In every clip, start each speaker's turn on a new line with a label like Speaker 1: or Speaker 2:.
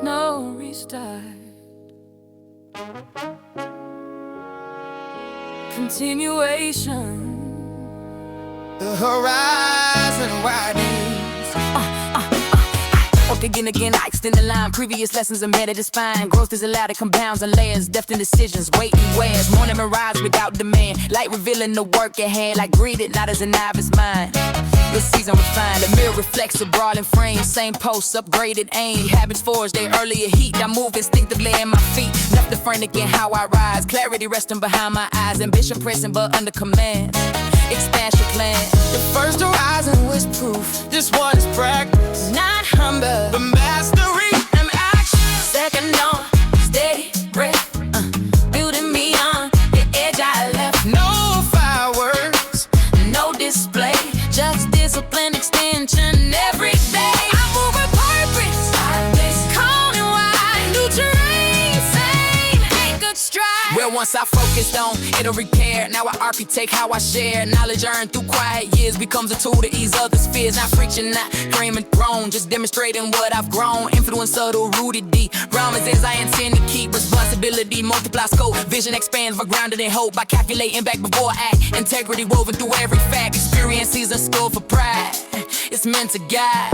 Speaker 1: no restart. Continuation.
Speaker 2: The horizon widens.
Speaker 1: Again, I extend the line. Previous lessons are meta to spine. Growth is allowed, it compounds and layers. Depth in decisions, weight and wears. Morning mirage without demand. Light revealing the work at hand. Like greeted, not as a novice mind. This season refined. The mirror reflects a brawling frame. Same posts, upgraded aim. Habits forged, they earlier heat. I move instinctively in my feet. Left the frantic in how I rise. Clarity resting behind my eyes. Ambition pressing but under command. Expansion plan.
Speaker 2: The first horizon was proof. This one is practice,
Speaker 1: Not humble,
Speaker 2: but mastery and action.
Speaker 1: second on, steady breath, building me on the edge I left.
Speaker 2: No fireworks,
Speaker 1: No display, just discipline extension every day. I move with purpose, cold and wide, new terrain, sane, anchored stride. Where once I focused on, it'll repair. Now I architect how I share. Knowledge earned through quiet years becomes a tool to ease others' fears. Not preaching, not framing throne, just demonstrating what I've grown. Influence subtle, rooted deep. Promises I intend to keep. Responsibility, multiply scope. Vision expands, but grounded in hope. By calculating back before I act. Integrity woven through every fact. Experiences a school for pride. It's meant to guide.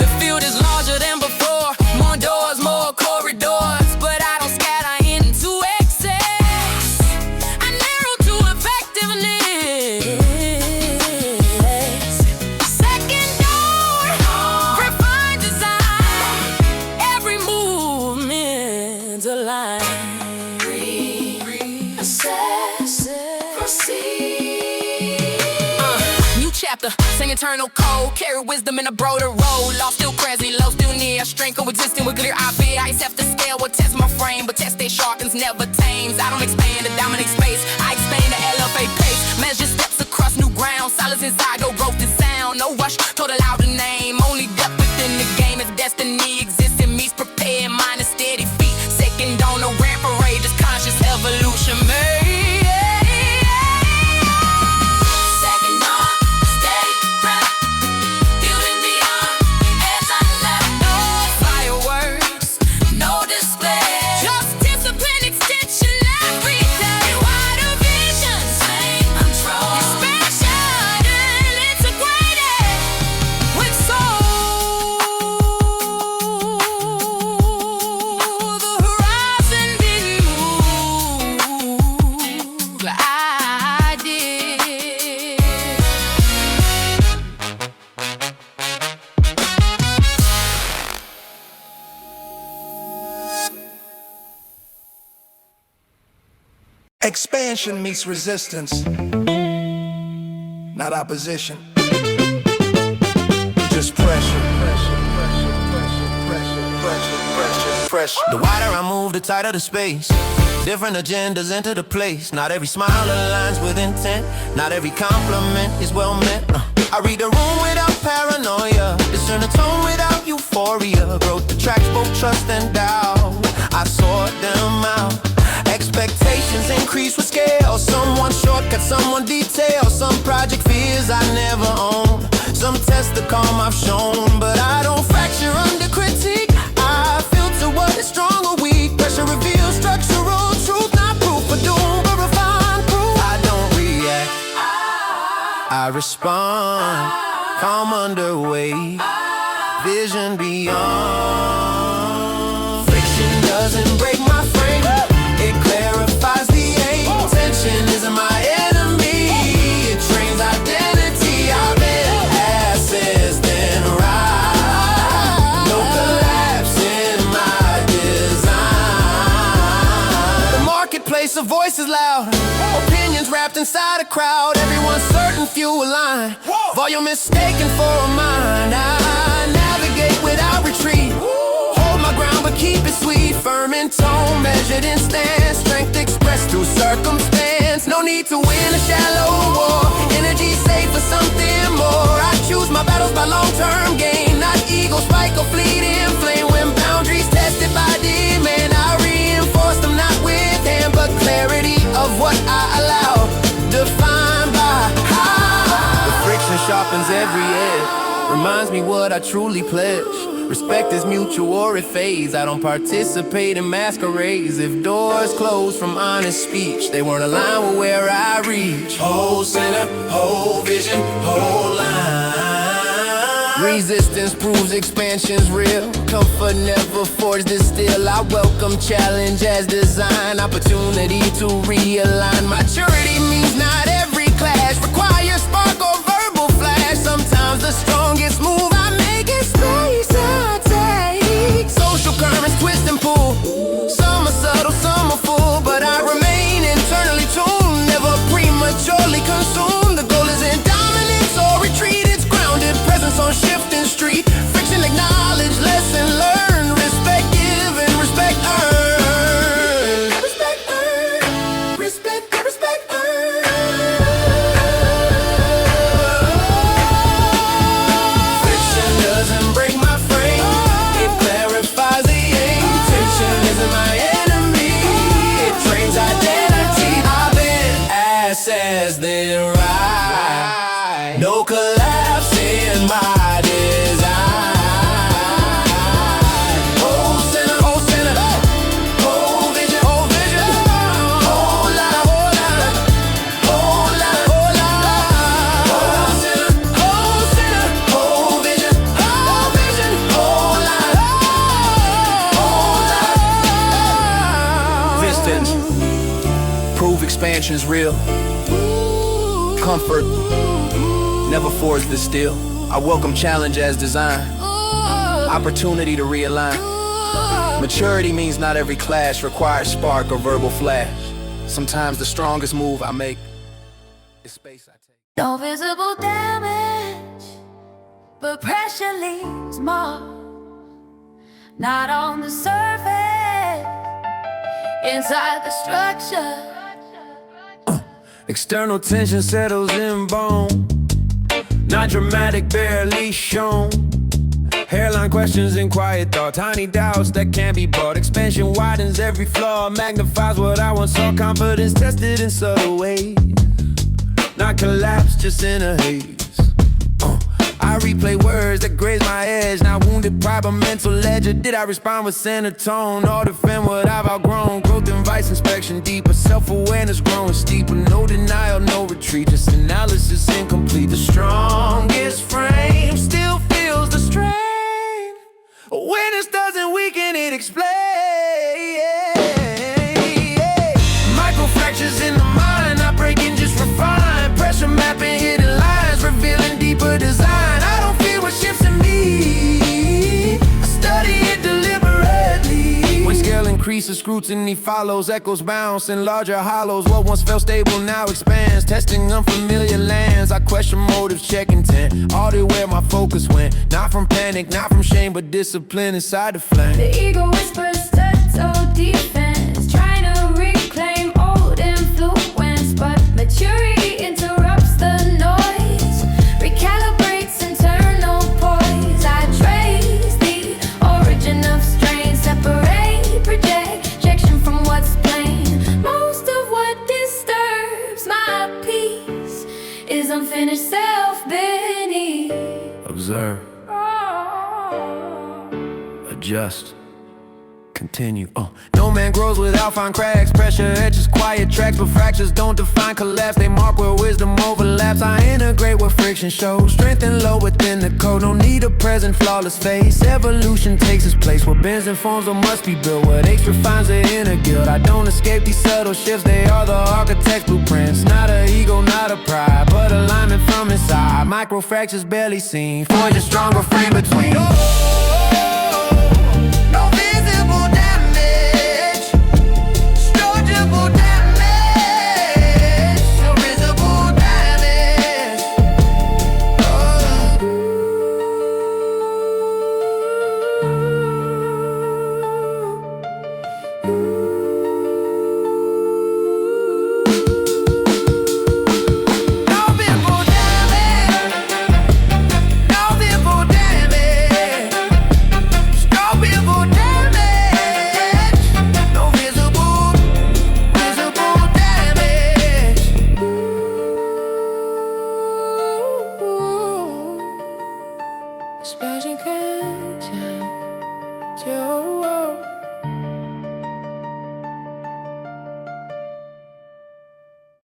Speaker 1: The field is larger than before. More doors, more corridors. But I don't scatter into excess. I narrow to effectiveness. Second door, refined design. Every movement's aligned. Assess, proceed. New chapter, sing eternal code. Carry wisdom in a broader road. Law still present, low still near. Strength coexisting with clear eye. I accept the scale will test my frame, but test that sharpens, never tames. I don't expand to dominate space. I expand the LFA pace. Measure steps across new ground. Silence inside, no growth is sound. No rush, total out the name. Only depth within the game. If destiny exists in me's prepared. Mind is steady feet. Second on the ramp parade. Just conscious evolution made. Second on, steady breath. Building beyond as I left. No fireworks, no display. Just discipline extension every day. Wider vision, same control. Expansion integrated with soul. The horizon didn't move like I did.
Speaker 2: expansion meets resistance, not opposition. Just pressure. The wider I move, the tighter the space. Different agendas enter the place. Not every smile aligns with intent. Not every compliment is well meant. I read the room without paranoia. Discern the tone without euphoria. Wrote the tracks, both trust and doubt. I sort them out. Expectations increase with scale. Someone shortcut, someone detail. Some project fears I never own. Some test the calm I've shown. But I don't fracture under critique. I filter what is strong or weak. Pressure reveals structural truth. Not proof for doom, but refined proof. I don't react, I respond. Calm under weight, vision beyond. Friction doesn't break my frame. It clarifies the aim. Tension isn't my enemy. It trains identity. I build assets, then ride. No collapse in my design. The marketplace, a voice is loud. Opinions wrapped inside a crowd. Everyone's certain, few align. Volume mistaken for a mind. I navigate without retreat. Hold my ground but keep it sweet. Firm in tone, measured in stance. Strength expressed through circumstance. No need to win a shallow war. Energy saved for something more. I choose my battles by long-term gain. Not ego spike or fleeting flame. When boundaries tested by demand, I reinforce them not with hand, but clarity of what I allow. Defined by how. The friction sharpens every edge. Reminds me what I truly pledge. Respect is mutual or it fades. I don't participate in masquerades. If doors close from honest speech, they weren't aligned with where I reach. Whole center, whole vision, whole line. Resistance proves expansion's real. Comfort never forged this still. I welcome challenge as design. Opportunity to realign. Maturity means not every clash requires spark or verbal flash. Sometimes the strongest move I make is space I take. Social currents twist and pull. Some are subtle, some are full, but I remain internally tuned. Never prematurely consumed. The goal isn't dominance or retreat. It's grounded presence on shifting street. Friction acknowledge, lesson learned. Respect given, respect earned. Respect earned. Respect earned. Friction doesn't break my frame. It clarifies the aim. Tension isn't my enemy. It trains identity. I've been assets, then right. No collapse in my design. Whole center, whole center, whole vision, whole vision, whole line, whole line, whole line, whole line. Whole center, whole center, whole vision, whole vision, whole line, whole line. Distance, prove expansion's real. Comfort never forged this steel. I welcome challenge as design. Opportunity to realign. Maturity means not every clash requires spark or verbal flash. Sometimes the strongest move I make is space I take.
Speaker 1: No visible damage, but pressure leaves marks. Not on the surface, inside the structure.
Speaker 2: External tension settles in bone. Not dramatic, barely shown. Hairline questions and quiet thought. Tiny doubts that can't be bought. Expansion widens every flaw. Magnifies what I once saw. Confidence tested in subtle ways. Not collapse, just in a haze. I replay words that graze my edge. Not wounded pride, but mental ledger. Did I respond with center tone? Or defend what I've outgrown? Growth invites inspection deeper. Self-awareness growing steeper. No denial, no retreat. Just analysis incomplete. The strongest frame still feels the strain. Awareness doesn't weaken, it explains. Microfractures in the mind. Not breaking, just refine. Pressure mapping hidden lines. Revealing deeper design. I don't feel what shifts in me. I study it deliberately. When scale increases, scrutiny follows. Echoes bounce in larger hollows. What once felt stable now expands. Testing unfamiliar lands. I question motives, check intent. Audit where my focus went. Not from panic, not from shame, but discipline inside the flame.
Speaker 1: The ego whispers subtle defense, trying to reclaim old influence, but maturity interrupts the noise, recalibrates internal poise. I trace the origin of strain, separate projection from what's plain. Most of what disturbs my peace is unfinished self beneath.
Speaker 2: Observe, adjust, continue. No man grows without fine cracks. Pressure etches quiet tracks, but fractures don't define collapse. They mark where wisdom overlaps. I integrate where friction shows. Strength and low within the code. No need a present flawless face. Evolution takes its place where bends and forms or must be built. What aches refines the inner guild. I don't escape these subtle shifts. They are the architect's blueprints. Not a ego, not a pride, but alignment from inside. Microfractures barely seen. Forge a stronger frame between. No visible damage, storageable damage, no visible damage. No visible damage, no visible damage. Visible damage, no visible damage. Expression conscious.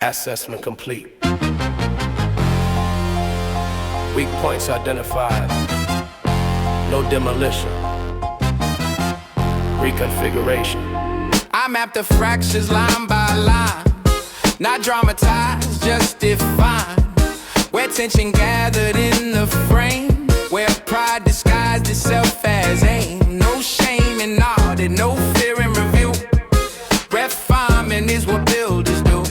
Speaker 3: Assessment complete. Weak points identified. No demolition. Reconfiguration.
Speaker 4: I map the fractures line by line. Not dramatized, just define. Where tension gathered in the frame. Where pride disguised itself as aim. No shame in audit, no fear in review. Refinement is what builders do.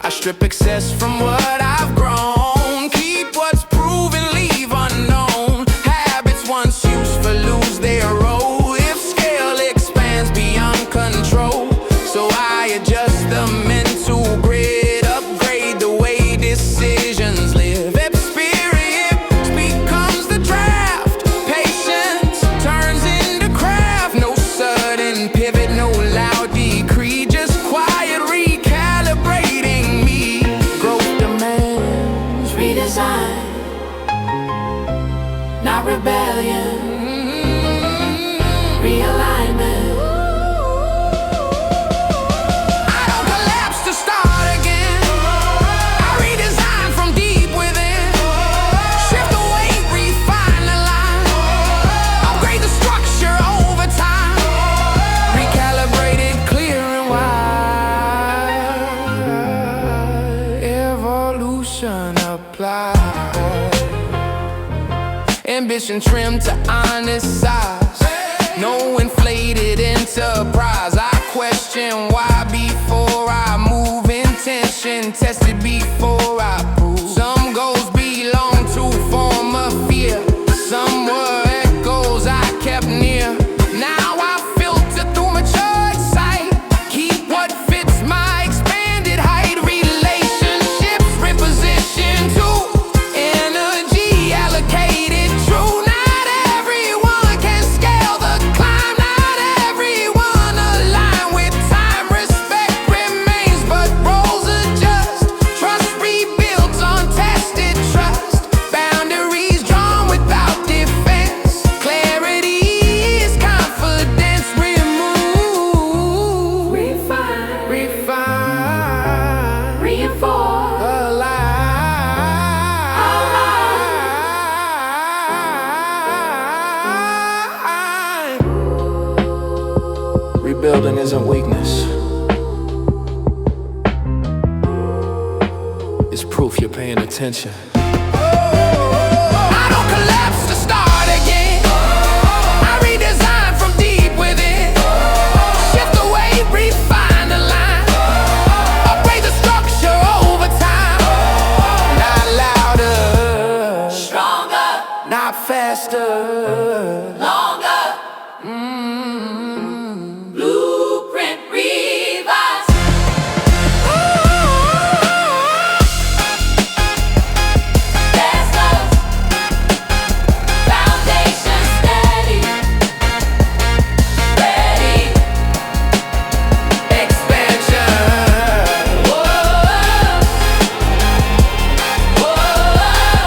Speaker 4: I strip excess from what I've grown. Keep what's proven, leave unknown. Habits once useful lose their role. If scale expands beyond control, so I adjust the mental grid. Upgrade the way decisions live. Experience becomes the draft. Patience turns into craft. No sudden pivot, no loud decree. Just quiet recalibrating me. Growth demands redesign, not rebellion. Realignment. I don't collapse to start again. I redesign from deep within. Shift the weight, refine the line. Upgrade the structure over time. Recalibrated, clear and wide. Evolution applied. Ambition trimmed to honest size. No inflated enterprise. I question why before I move. Intention tested before I prove. Some goals belong to former fear. Some were echoes I kept near. Now I filter through matured sight. Keep what fits my expanded height. Relationships reposition to energy allocated true. Not everyone can scale the climb. Not everyone align with time. Respect remains, but roles adjust. Trust rebuilds on tested trust. Boundaries drawn without defense. Clarity is confidence removed. Refine, reinforce, align.
Speaker 3: Rebuilding isn't weakness. It's proof you're paying attention.
Speaker 4: I don't collapse to start again. I redesign from deep within. Shift the weight, refine the line. Upgrade the structure over time. Not louder, stronger, not faster, longer. Blueprint revised. There's love, foundation steady, ready, expansion. Whoa, whoa,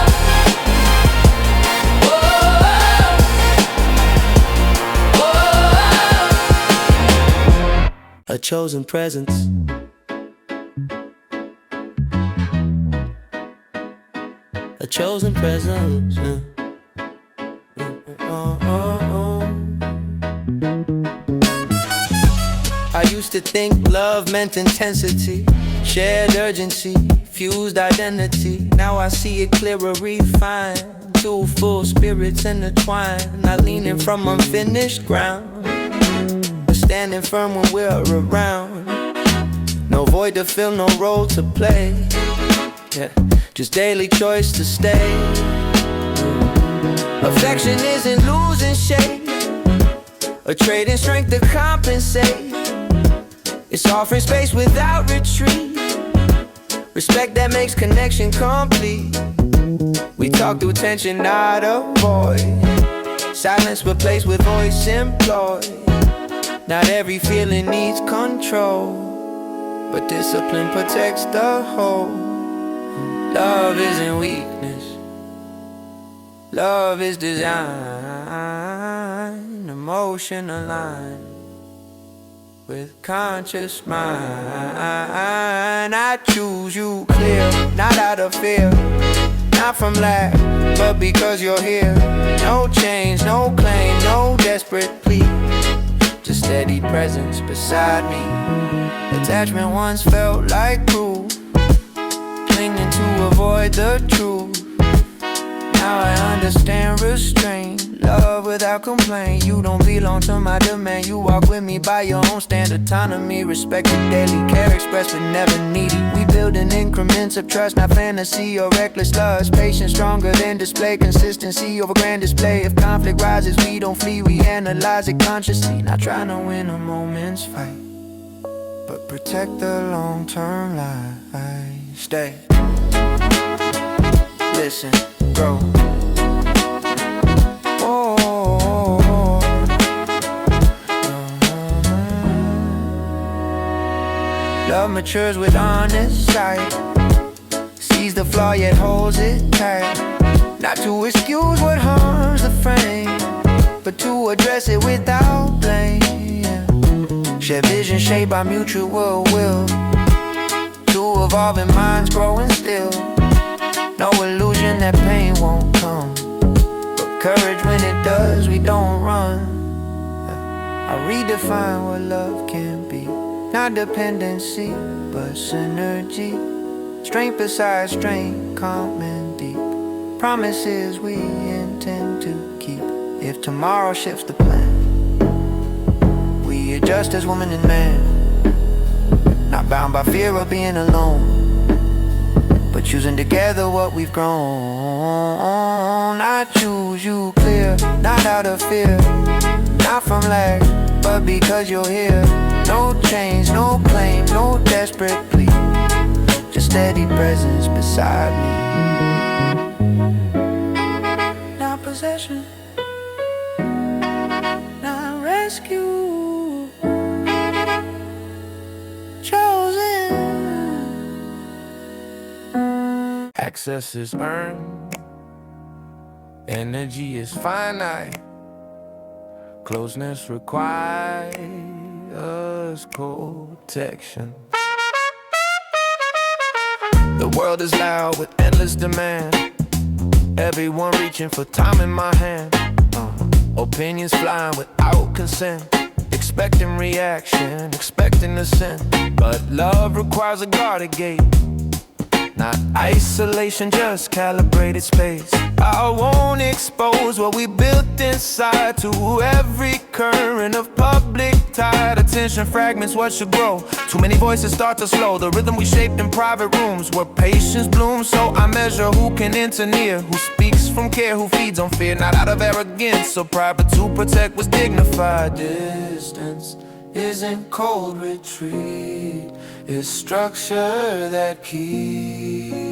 Speaker 2: A chosen presence. A chosen presence. I used to think love meant intensity, shared urgency, fused identity. Now I see it clearer, refined. Two full spirits intertwined, not leaning from unfinished ground, but standing firm when we're around. No void to fill, no role to play. Yeah, just daily choice to stay. Affection isn't losing shape, or trading strength to compensate. It's offering space without retreat, respect that makes connection complete. We talk through tension, not avoid. Silence replaced with voice employed. Not every feeling needs control, but discipline protects the whole. Love isn't weakness, love is design. Emotion aligned
Speaker 4: with conscious mind. I choose you clear, not out of fear, not from lack, but because you're here. No change, no claim, no desperate plea, just steady presence beside me. Attachment once felt like cruel, clinging to avoid the truth. Now I understand restraint, love without complaint. You don't belong to my domain. You walk with me by your own standard. Autonomy, respected daily, care expressed but never needy. We build in increments of trust, not fantasy or reckless lust. Patience stronger than display, consistency over grand display. If conflict rises, we don't flee, we analyze it consciously. Not trying to win a moment's fight, but protect the long-term life. Stay, listen, grow. Love matures with honest sight, sees the flaw yet holds it tight. Not to excuse what harms the frame, but to address it without blame. Share vision shaped by mutual will, two evolving minds growing still. No illusion that pain won't come, but courage when it does, we don't run. I redefine what love can be. Not dependency, but synergy. Strength beside strength, calm and deep. Promises we intend to keep. If tomorrow shifts the plan, we adjust as woman and man. Not bound by fear of being alone, but choosing together what we've grown. I choose you clear, not out of fear, not from lack, but because you're here. No change, no claim, no desperate plea, just steady presence beside me. Not possession, not rescue, chosen. Access is earned, energy is finite, closeness requires protection. The world is loud with endless demand, everyone reaching for time in my hand. Opinions flying without consent, expecting reaction, expecting assent. But love requires a guarded gate, not isolation, just calibrated space. I won't expose what we built inside to every current of public tide. Attention fragments what should grow, too many voices start to slow the rhythm we shaped in private rooms where patience blooms. So I measure who can enter near, who speaks from care, who feeds on fear, not out of arrogance. So private to protect was dignified. Distance isn't cold retreat, it's structure that keeps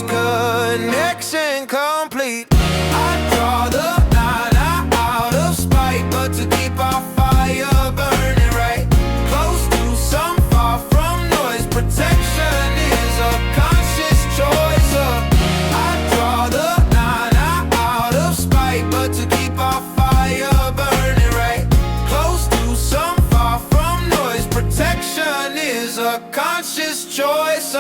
Speaker 4: connection complete. I draw the line out of spite, but to keep our fire burning right close to some, far from noise. Protection is a conscious choice. I draw the line out of spite, but to keep our fire burning right close to some, far from noise. Protection is a conscious choice.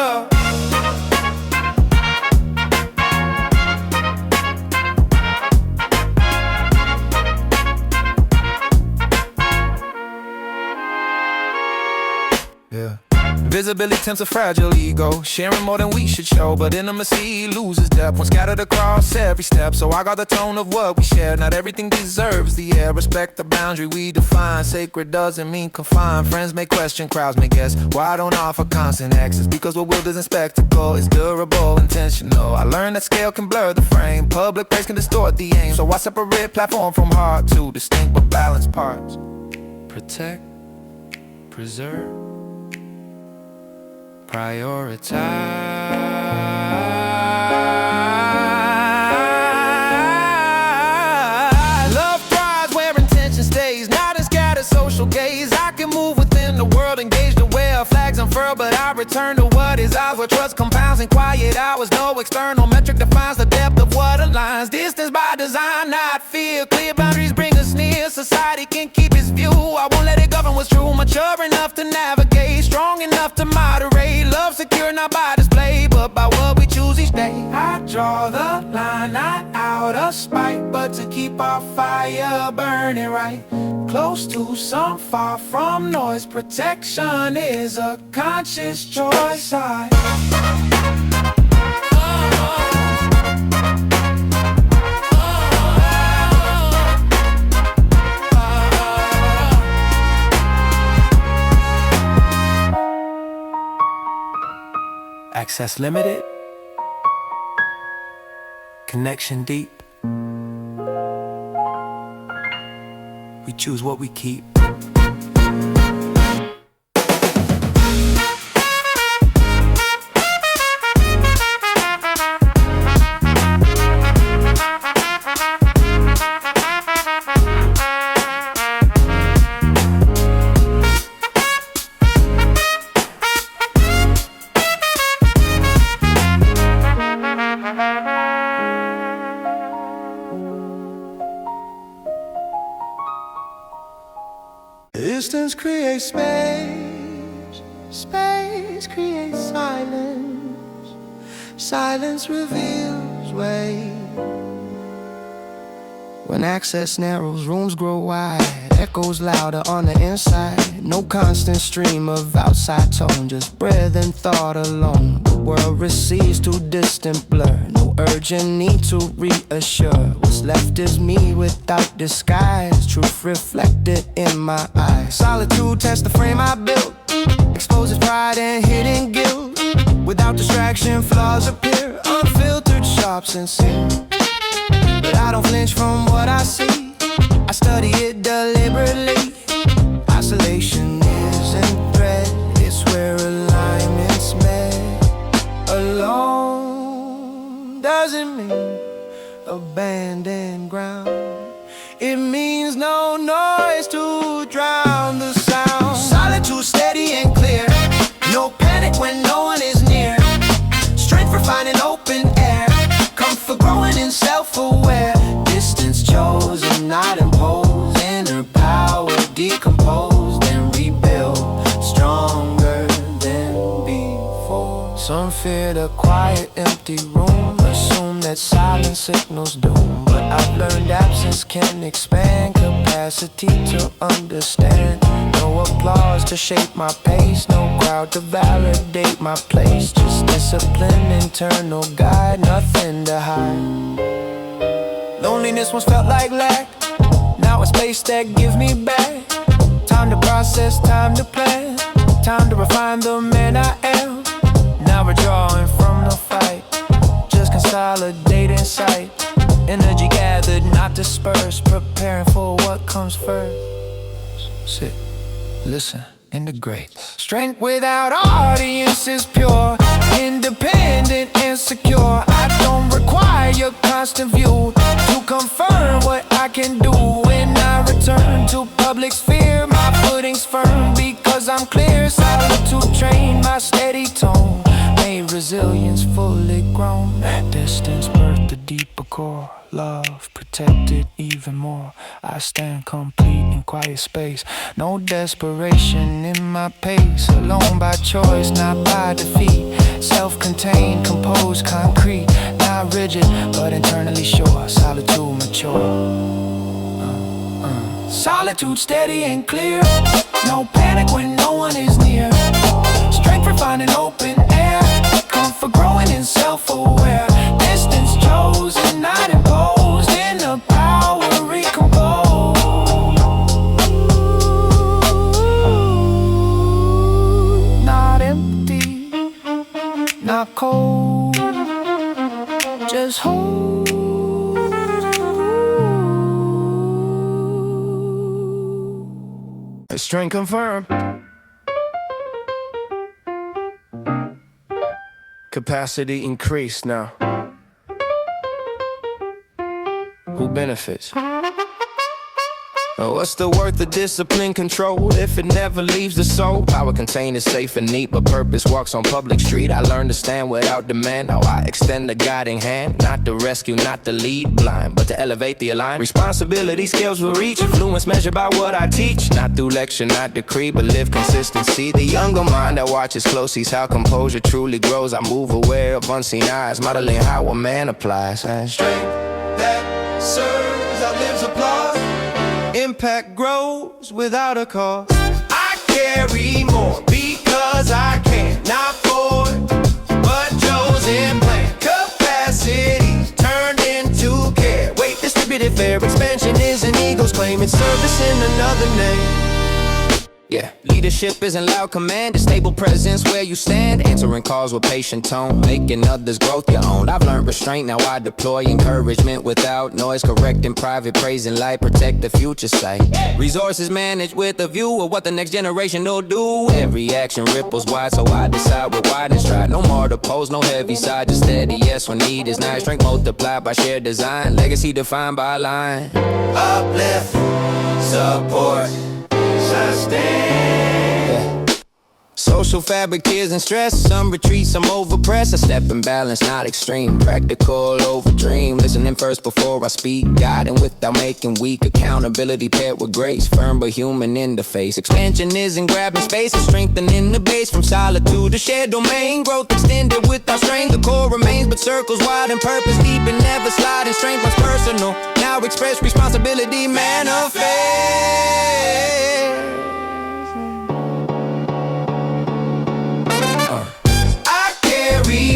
Speaker 4: Visibility tempts a fragile ego, sharing more than we should show, but intimacy loses depth when scattered across every step. So I got the tone of what we share, not everything deserves the air. Respect the boundary we define, sacred doesn't mean confined. Friends may question, crowds may guess, why I don't offer constant access? Because what will isn't spectacle, it's durable, intentional. I learned that scale can blur the frame, public praise can distort the aim. So I separate platform from heart, two distinct but balanced parts. Protect, preserve, prioritize. Love thrives where intention stays, not in scattered social gaze. I can move within the world, engage the way flags unfurl, but I return to what is ours, where trust compounds in quiet hours. No external metric defines the depth of what aligns. Distance by design, not fear. Clear boundaries bring us near. Society can keep its
Speaker 2: what's true, mature enough to navigate, strong enough to moderate. Love secure not by display, but by what we choose each day. I draw the line, not out of spite, but to keep our fire burning right. Close to some, far from noise. Protection is a conscious choice. Access limited, connection deep. We choose what we keep. Distance creates space, space creates silence, silence reveals way. When access narrows, rooms grow wide, echoes louder on the inside. No constant stream of outside tone, just breath and thought alone. The world recedes to distant blur, no urgent need to reassure. What's left is me without disguise, truth reflected in my eyes. Solitude tests the frame I built, exposes pride and hidden guilt. Without distraction, flaws appear, unfiltered, sharp, sincere. But I don't flinch from what I see, I study it deliberately. Isolation isn't threat, it's where alignment's met. Alone doesn't mean abandoned ground, it means no noise to drown the sound. Solitude steady and clear, no panic when no one is near. Strength for finding open air, comfort growing in self-aware. Distance chosen, not imposed, inner power decomposed and rebuilt, stronger than before. Some fear the quiet, empty room, assume that silence signals doom. But I've learned absence can expand capacity to understand. No applause to shape my pace, no crowd to validate my place. Just discipline, internal guide, nothing to hide. Loneliness once felt like lack, now a space that gives me back. Time to process, time to plan, time to refine the man I am. Now we're drawing from the fight, just consolidate in sight. Energy gathered, not dispersed, preparing for what comes first. Sit, listen, integrate. Strength without audience is pure, independent and secure. I don't require your constant view to confirm what I can do. When I return to public sphere, my footing's firm because I'm clear. Solitude trained my steady tone, made resilience fully grown. Distance birthed the deeper core, love protected even more. I stand complete in quiet space, no desperation in my pace. Alone by choice, not by defeat. Self-contained, composed, concrete. Not rigid, but internally sure. Solitude mature. Solitude steady and clear, no panic when no one is near. Strength for finding open air, comfort growing in self-aware. Distance chosen, not imposed, inner power recomposed. Not empty, not cold, just hold. Strength confirmed, capacity increased now. Who benefits?
Speaker 4: What's the worth of discipline control if it never leaves the soul? Power contained is safe and neat, but purpose walks on public street. I learned to stand without demand. How I extend the guiding hand, not to rescue, not to lead blind, but to elevate the aligned. Responsibility scales will reach, influence measured by what I teach. Not through lecture, not decree, but live consistency. The younger mind that watches close sees how composure truly grows. I move aware of unseen eyes, modeling how a man applies. Strength that serves, outlives applause. Impact grows without a cause. I carry more because I can, not for it, but chosen plan. Capacity turned into care. Weight distributed fair. Expansion is an ego's claim. It's service in another name. Yeah, leadership isn't loud command, it's stable presence where you stand. Answering calls with patient tone, making others' growth your own. I've learned restraint, now I deploy encouragement without noise. Correct in private, praise in light, protect the future sight. Resources managed with a view of what the next generation will do. Every action ripples wide, so I decide with wide and stride. No more to pose, no heavy side, just steady yes when need is nigh. Strength multiplied by shared design, legacy defined by line. Uplift, support, sustain. Social fabric, tears and stress. Some retreat, some overpress. I step in balance, not extreme. Practical over dream. Listening first before I speak. Guiding without making weak. Accountability paired with grace. Firm but human interface. Expansion isn't grabbing space. It's strengthening the base. From solitude to shared domain. Growth extended without strain. The core remains but circles wide and purpose deep and never sliding. Strength was personal. Now express responsibility manifest.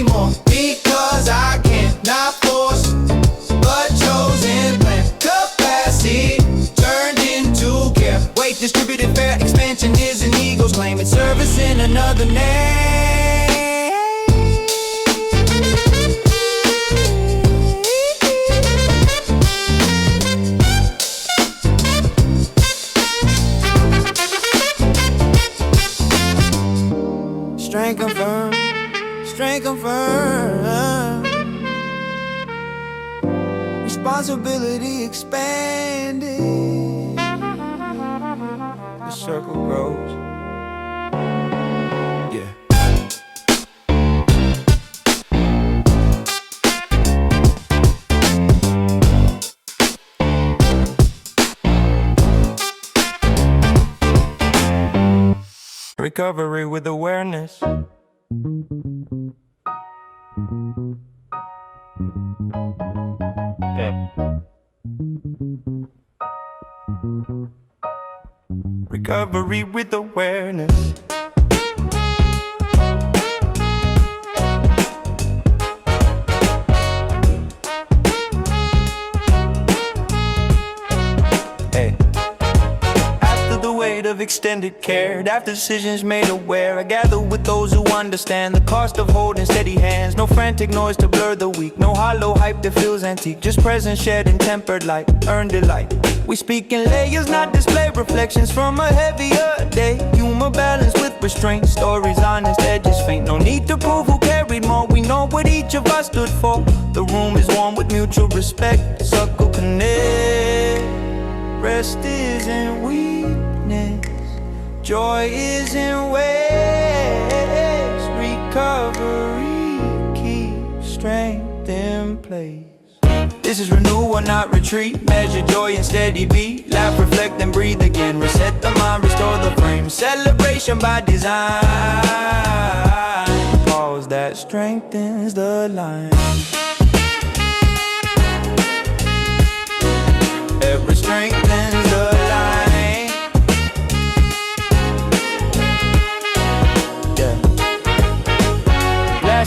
Speaker 4: More because I can, not force, but chosen plan. Capacity turned into care. Weight distributed fair. Expansion is an ego's claim. It's service in another name. Strength confirmed. Strength confirmed. Responsibility expanded. The circle grows. Yeah. Recovery with awareness. Recovery with awareness. Hey. After the weight of extended care, after decisions made aware, I gather with those who understand the cost of holding steady hands. No frantic noise to blur the weak, no hollow hype that feels antique. Just presence shared in tempered light, earned delight. We speak in layers, not display reflections from a heavier day. Humor balanced with restraint, stories honest, edges faint. No need to prove who carried more, we know what each of us stood for. The room is warm with mutual respect, circle connect. Rest isn't weakness, joy isn't waste. Recovery keeps strength in place. This is renewal, not retreat. Measure joy and steady beat. Laugh, reflect, and breathe again. Reset the mind, restore the frame. Celebration by design. Pause that strengthens the line. Every strengthens the line.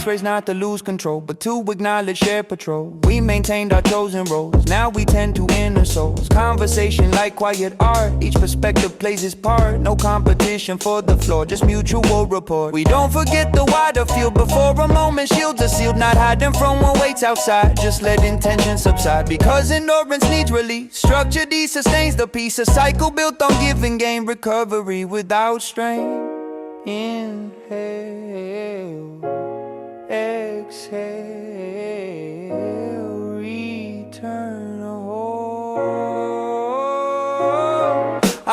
Speaker 4: Race not to lose control, but to acknowledge shared patrol. We maintained our chosen roles, now we tend to inner souls. Conversation like quiet art, each perspective plays its part. No competition for the floor, just mutual rapport. We don't forget the wider field before a moment. Shields are sealed, not hiding from what waits outside. Just let intention subside, because endurance needs release. Structure D sustains the peace, a cycle built on give and gain. Recovery without strain. Inhale, exhale, return home.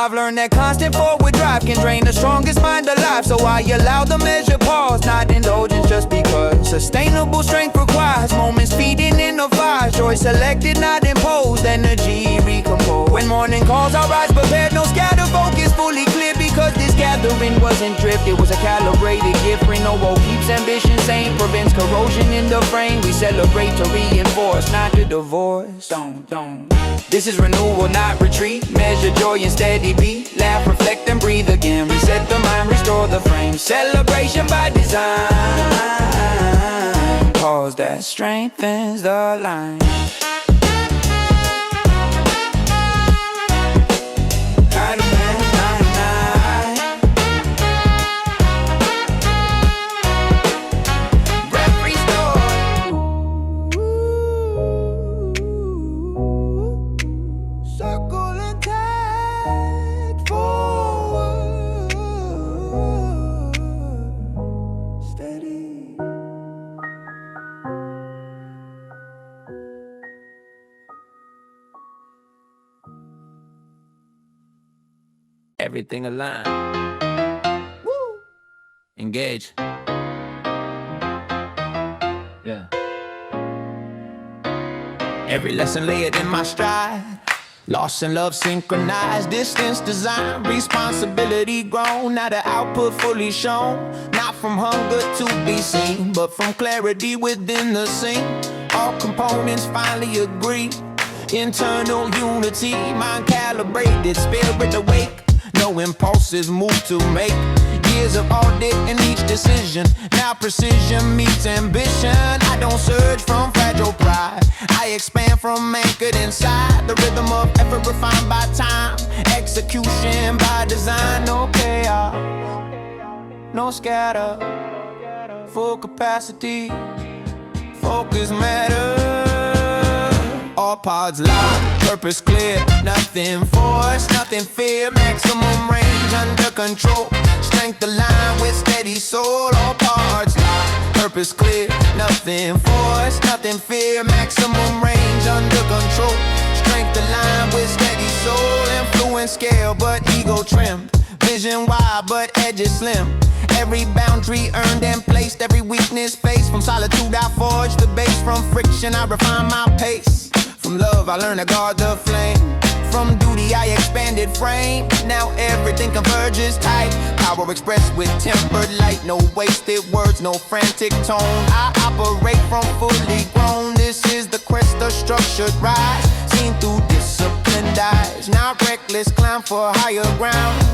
Speaker 5: I've learned that constant forward drive can drain the strongest mind alive. So I allow the measure pause, not indulgence just because. Sustainable strength requires moments feeding in the fire. Choice selected, not imposed, energy recomposed. When morning calls, I rise prepared, no scatter, focus fully clear. Because this gathering wasn't drift, it was a calibrated gift. Renewal keeps ambition sane, prevents corrosion in the frame. We celebrate to reinforce, not to divorce. Don't. This is renewal, not retreat. Measure joy and steady beat. Laugh, reflect, and breathe again. Reset the mind, restore the frame. Celebration by design. Pause that strengthens the line.
Speaker 2: Everything aligned. Woo! Engage. Yeah. Every lesson layered in my stride. Loss and love synchronized. Distance design. Responsibility grown. Now the output fully shown. Not from hunger to be seen, but from clarity within the scene. All components finally agree. Internal unity. Mind calibrated. Spirit awake. No impulses move to make. Years of audit in each decision. Now precision meets ambition. I don't surge from fragile pride. I expand from anchored inside. The rhythm of effort refined by time. Execution by design. No chaos, no scatter. Full capacity. Focus matters. All pods locked, purpose clear. Nothing forced, nothing fear. Maximum range under control. Strength aligned with steady soul. All parts locked, purpose clear. Nothing forced, nothing fear. Maximum range under control. Strength aligned with steady soul. Influence scale, but ego trimmed. Vision wide, but edges slim. Every boundary earned and placed. Every weakness faced. From solitude I forge the base. From friction I refine my pace. From love I learned to guard the flame. From duty I expanded frame. Now everything converges tight. Power expressed with tempered light. No wasted words, no frantic tone. I operate from fully grown. This is the crest of structured rise. Seen through disciplined eyes. Not reckless, climb for higher ground.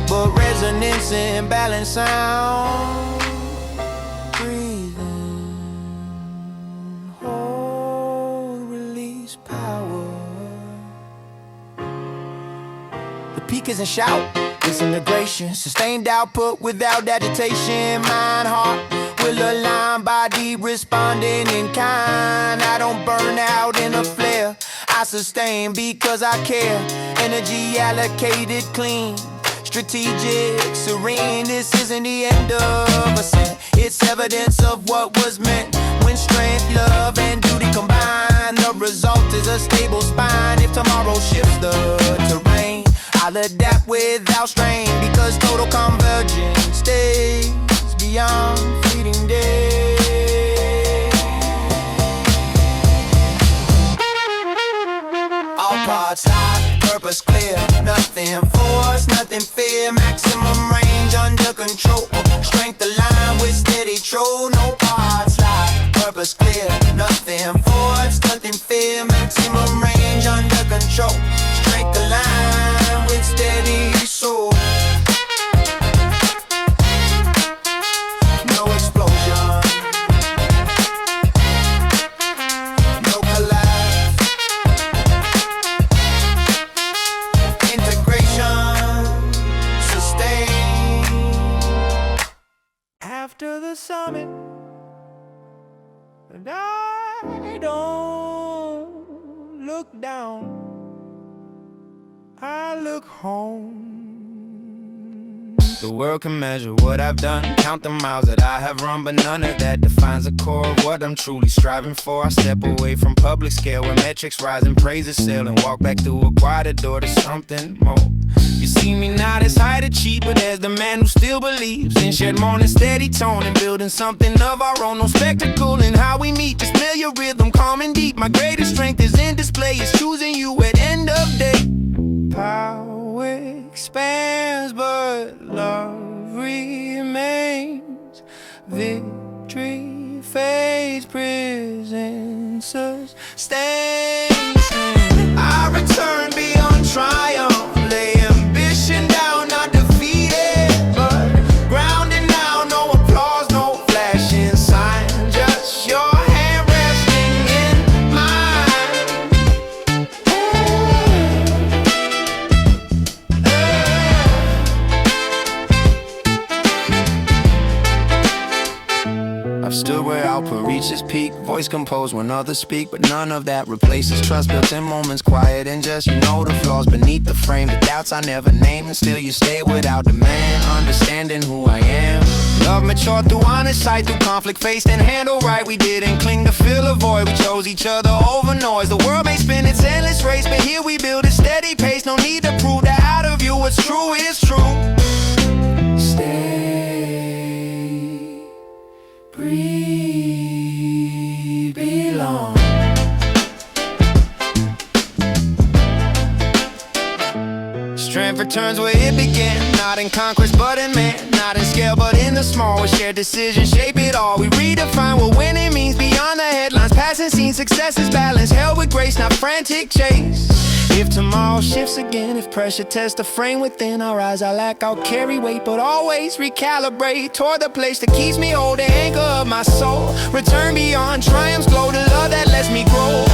Speaker 2: But resonance and balance sound. Breathe in, hold, release power. The peak isn't shout, it's integration. Sustained output without agitation. Mind, heart will align, body responding in kind. I don't burn out in a flare. I sustain because I care. Energy allocated clean. Strategic, serene, this isn't the end of ascent. It's evidence of what was meant. When strength, love, and duty combine, the result is a stable spine. If tomorrow shifts the terrain, I'll adapt without strain. Because total convergence stays beyond fleeting days. All parts locked, purpose clear. Nothing forced, nothing fear. Maximum range under control. Strength aligned with steady troll. No parts locked, purpose clear. Nothing forced, nothing fear. Maximum range under control. Strength aligned with steady soul. No explosion. No collapse. After the summit, and I don't look down, I look home. The world can measure what I've done, count the miles that I have run, but none of that defines the core of what I'm truly striving for. I step away from public scale where metrics rise and praises sail, and walk back through a quieter door to something more. You see me not as high to cheat, but as the man who still believes in shared morning steady tone and building something of our own. No spectacle in how we meet, just familiar rhythm, calm and deep. My greatest strength is in display, is choosing you at end of day. Power expands, but love remains. Victory fades, prison sustains. I return beyond triumph, lay ambition down, not defeated, but grounded now. No applause, no flashing sign, just your hand resting in mine. I've stood where output reaches peak, voice composed when others speak, but none of that replaces trust built in moments, quiet and just, you know, the flaws beneath the frame, the doubts I never named, and still you stay without demand, understanding who I am. Love matured through honest sight, through conflict faced and handled right. We didn't cling to fill a void, we chose each other over noise. The world may spin its endless race, but here we build a steady pace. No need to prove that out of you what's true is true. Stay, breathe, belong. Strength returns where it began, not in conquest but in man, not in scale but in the small. With shared decisions shape it all. We redefine what winning means beyond the headlines, passing scenes. Success is balance, held with grace, not frantic chase. If tomorrow shifts again, if pressure tests the frame within, I'll rise, I'll lack, I'll carry weight, but always recalibrate toward the place that keeps me whole, the anchor of my soul. Return beyond triumphs, glow the love that lets me grow.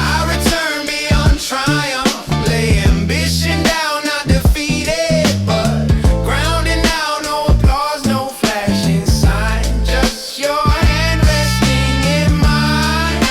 Speaker 2: I return beyond triumph, lay ambition down, not defeated, but grounded now. No applause, no flashing sign, just your hand resting in mine.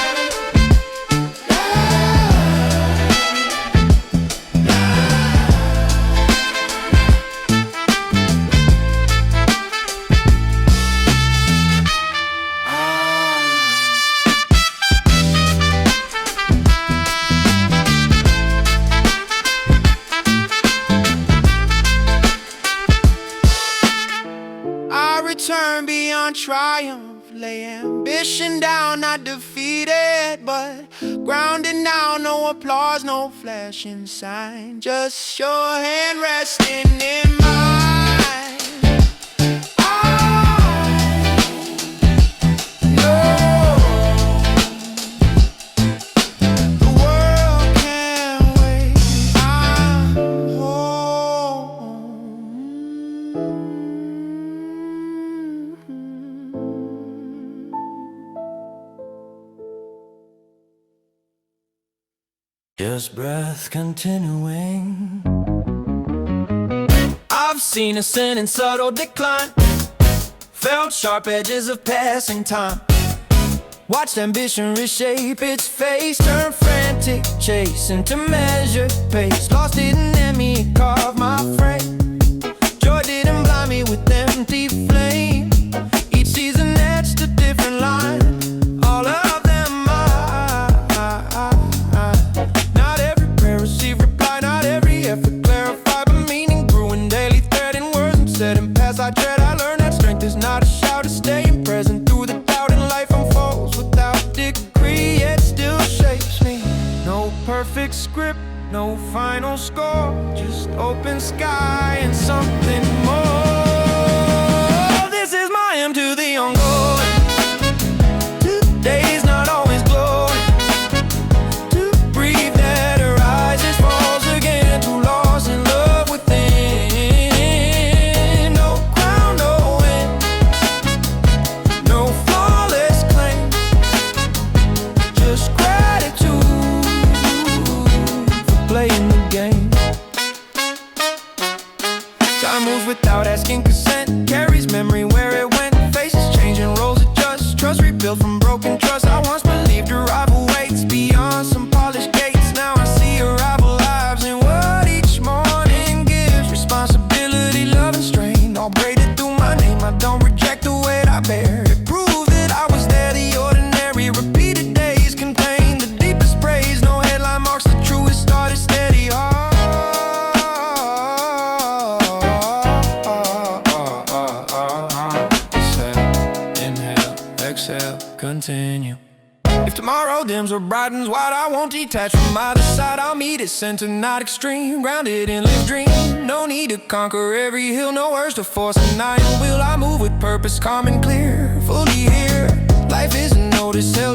Speaker 2: I return beyond triumph, lay ambition down, not defeated, but grounded now. No applause, no flashing sign, just your hand resting in mine. I know the world can't wait. I'm home. Just breath continuing. I've seen ascent and subtle decline, felt sharp edges of passing time, watched ambition reshape its face, turn frantic chase into measured pace. Lost didn't let me carve my frame, joy didn't blind me with empty flame. Each season etched a different line, all of them not every prayer received reply, not every effort clarified, but meaning grew in daily thread in words and said in past I tread. I learned that strength is not a shout, it's staying present through the doubt, and life unfolds without decree, yet still shapes me. No perfect script, no final score, just open sky and something more. This is my hymn to the ongoing. Today's not always glowing. To breathe that arises, falls again, too lost in love within. No crown, no wind, no flawless claim, just gratitude for playing the game. Time moves with If tomorrow dims or brightens wide, I won't detach from either side. I'll meet at center, not extreme, grounded in live dream. No need to conquer every hill, no urge to force a iron will. I move with purpose, calm and clear, fully here. Life isn't noticed, held